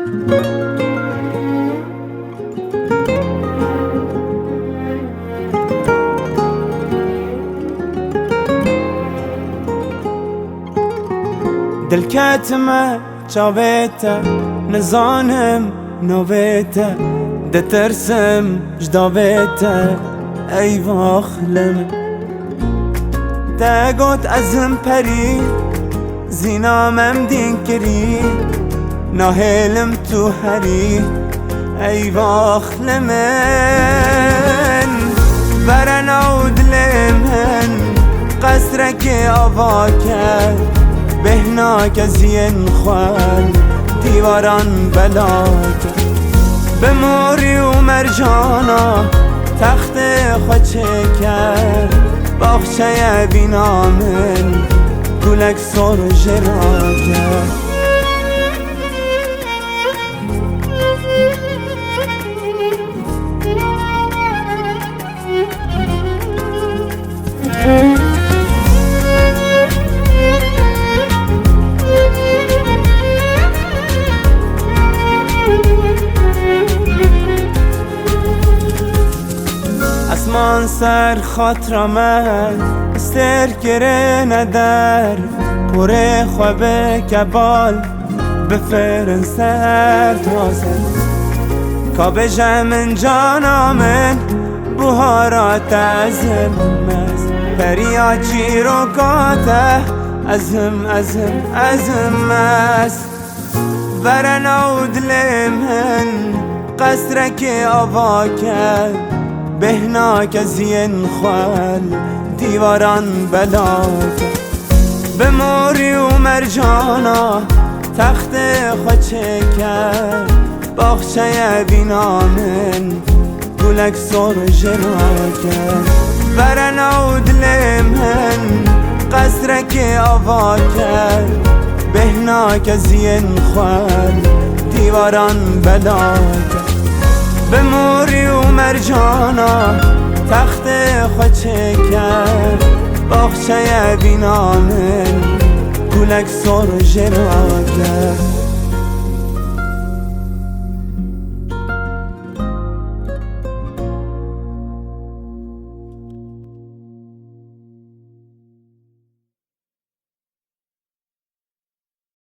دل کتمه چاویته نزانم نویته ده ترسم جداویته ای واخلم ده گوت ازم پری زینامم دین کری ناهلم تو هری ای واخلمن برن او دلمن قصرک آوا کرد بهناک زین خوان دیواران بلاک به موری و مرجانا تخت خوچه کرد باخچه بینامن گلک سر جرا کرد اسمان سر خاطرمه استر گره ندر پره خوابه کبال بفرن سر تازه کابه جمن جانامن بوهارات ازم پریا چیروکاته ازم است برن او دلمن قصرک آوا کرد بهناک زین خوال دیواران بلاک به موری و مرجانا تخت خوچه کرد باخچه بینامن گلک سر جرا کرد برن او دلمن قصرک آوا کرد بهناک زین خوال دیواران بلاک به موری و مرجانا تخت خوچه کرد باخچه بینامن گلک سر جرا کرد